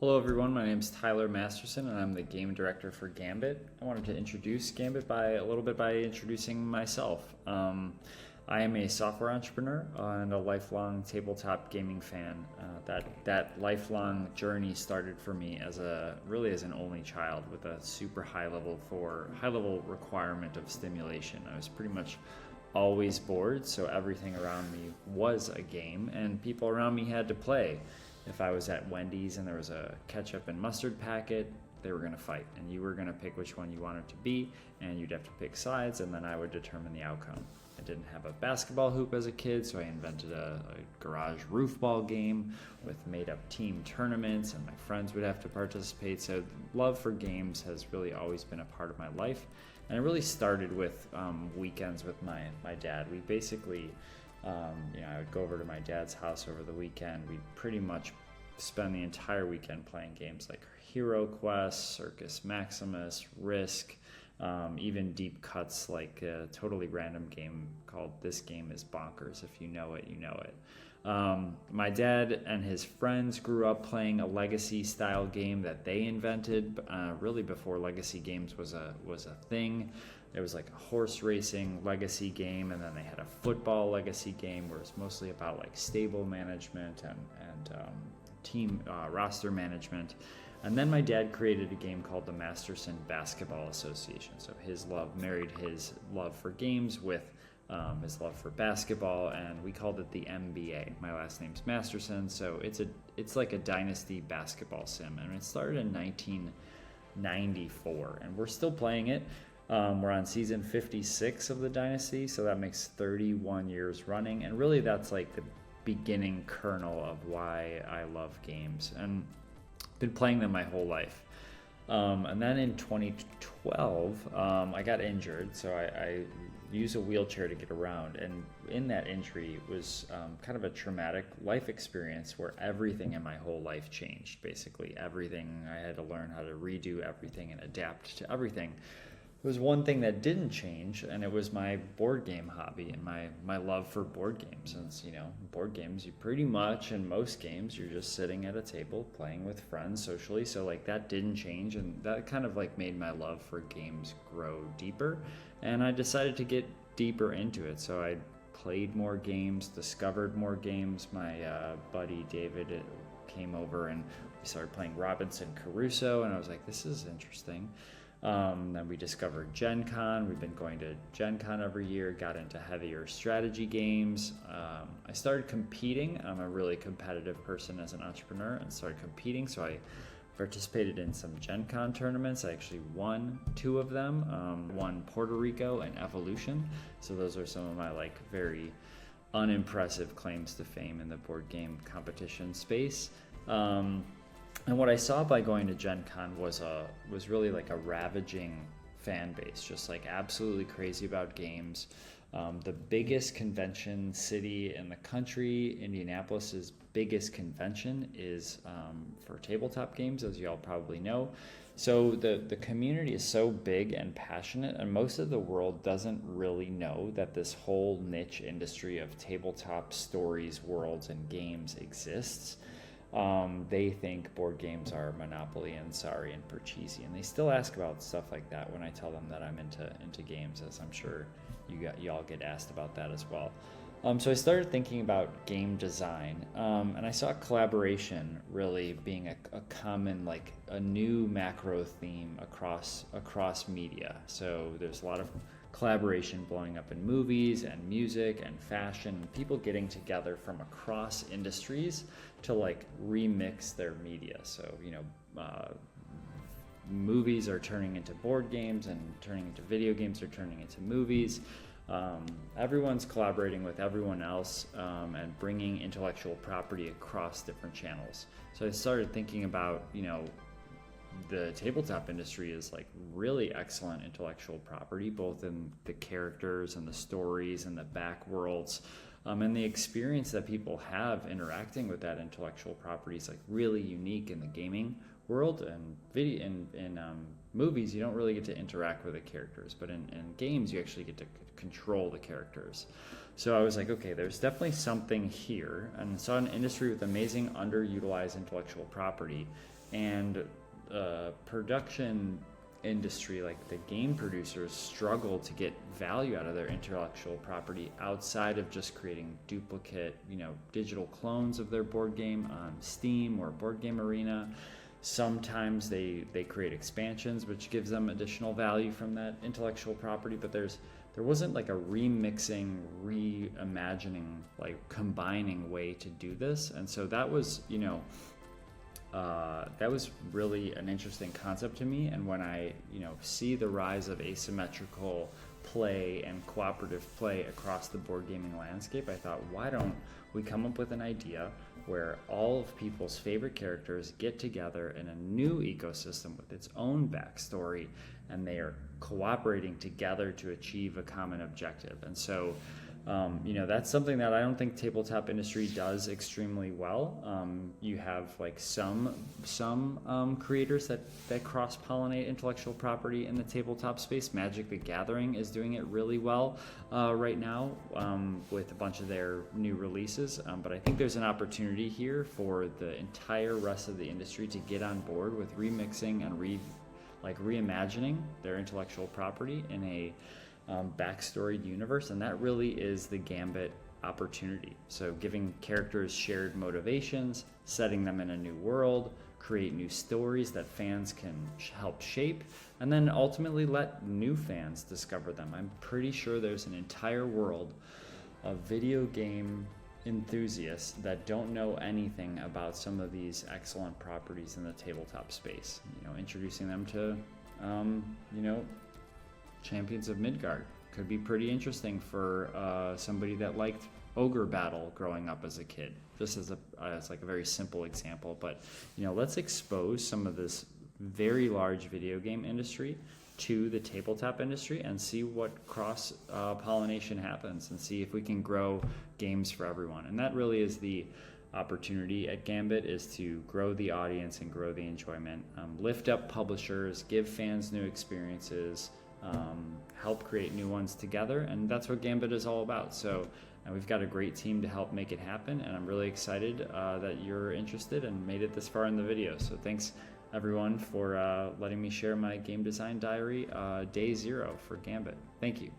Hello everyone, my name is Tyler Masterson and I'm the game director for Gambit. I wanted to introduce Gambit by introducing myself. I am a software entrepreneur and a lifelong tabletop gaming fan. That lifelong journey started for me as an only child with a super high level requirement of stimulation. I was pretty much always bored, so everything around me was a game and people around me had to play. If I was at Wendy's and there was a ketchup and mustard packet, they were going to fight, and you were going to pick which one you wanted to be, and you'd have to pick sides, and then I would determine the outcome. I didn't have a basketball hoop as a kid, so I invented a garage roof ball game with made-up team tournaments, and my friends would have to participate. So love for games has really always been a part of my life, and it really started with weekends with my dad. We basically I would go over to my dad's house over the weekend. We'd pretty much spend the entire weekend playing games like Hero Quest, Circus Maximus, Risk, even deep cuts like a totally random game called This Game is Bonkers. If you know it, you know it. My dad and his friends grew up playing a legacy style game that they invented really before legacy games was a thing. There was like a horse racing legacy game, and then they had a football legacy game where it's mostly about like stable management and team roster management. And then my dad created a game called the Masterson Basketball Association. So his love married his love for games with his love for basketball, and we called it the MBA. My last name's Masterson, so it's like a dynasty basketball sim, and it started in 1994, and we're still playing it. We're on season 56 of the dynasty, so that makes 31 years running, and really that's like the beginning kernel of why I love games, and been playing them my whole life. And then in 2012, I got injured, so I used a wheelchair to get around, and in that injury was kind of a traumatic life experience where everything in my whole life changed. Basically everything. I had to learn how to redo everything and adapt to everything. There was one thing that didn't change, and it was my board game hobby and my love for board games. Since, board games, you pretty much, in most games, you're just sitting at a table playing with friends socially. So like that didn't change, and that kind of like made my love for games grow deeper. And I decided to get deeper into it. So I played more games, discovered more games. My buddy David came over and we started playing Robinson Crusoe, and I was like, this is interesting. Then we discovered Gen Con. We've been going to Gen Con every year, got into heavier strategy games. I started competing. I'm a really competitive person as an entrepreneur, and started competing. So I participated in some Gen Con tournaments. I actually won 2 of them, won Puerto Rico and Evolution. So those are some of my very unimpressive claims to fame in the board game competition space. And what I saw by going to Gen Con was really like a ravaging fan base, just like absolutely crazy about games. The biggest convention city in the country, Indianapolis's biggest convention, is for tabletop games, as you all probably know. So the community is so big and passionate, and most of the world doesn't really know that this whole niche industry of tabletop stories, worlds, and games exists. They think board games are Monopoly and Sorry and Parcheesi, and they still ask about stuff like that when I tell them that I'm into games, as I'm sure you all get asked about that as well. So I started thinking about game design, and I saw collaboration really being a common, like a new macro theme across media. So there's a lot of collaboration blowing up in movies and music and fashion, people getting together from across industries to like remix their media. So movies are turning into board games, and turning into video games are turning into movies. Everyone's collaborating with everyone else, and bringing intellectual property across different channels. So I started thinking about, the tabletop industry is like really excellent intellectual property, both in the characters and the stories and the back worlds, and the experience that people have interacting with that intellectual property is like really unique in the gaming world. And video in movies, you don't really get to interact with the characters, but in games you actually get to control the characters. So I was like, okay, there's definitely something here, and saw an industry with amazing underutilized intellectual property. and production industry, like the game producers, struggle to get value out of their intellectual property outside of just creating duplicate, digital clones of their board game on Steam or Board Game Arena. Sometimes they create expansions, which gives them additional value from that intellectual property, but there wasn't like a remixing, reimagining, like combining way to do this. And so that was, that was really an interesting concept to me. And when I, see the rise of asymmetrical play and cooperative play across the board gaming landscape, I thought, why don't we come up with an idea where all of people's favorite characters get together in a new ecosystem with its own backstory, and they are cooperating together to achieve a common objective. And so that's something that I don't think tabletop industry does extremely well. You have like some creators that cross-pollinate intellectual property in the tabletop space. Magic the Gathering is doing it really well right now with a bunch of their new releases. But I think there's an opportunity here for the entire rest of the industry to get on board with remixing and reimagining their intellectual property in a backstory universe, and that really is the Gambit opportunity. So giving characters shared motivations, setting them in a new world, create new stories that fans can help shape, and then ultimately let new fans discover them. I'm pretty sure there's an entire world of video game enthusiasts that don't know anything about some of these excellent properties in the tabletop space. Introducing them to Champions of Midgard could be pretty interesting for somebody that liked Ogre Battle growing up as a kid. Just as like a very simple example, but let's expose some of this very large video game industry to the tabletop industry and see what cross pollination happens, and see if we can grow games for everyone. And that really is the opportunity at Gambit, is to grow the audience and grow the enjoyment, lift up publishers, give fans new experiences, help create new ones together, and that's what Gambit is all about. So we've got a great team to help make it happen, and I'm really excited that you're interested and made it this far in the video. So thanks everyone for letting me share my game design diary, day 0 for Gambit. Thank you.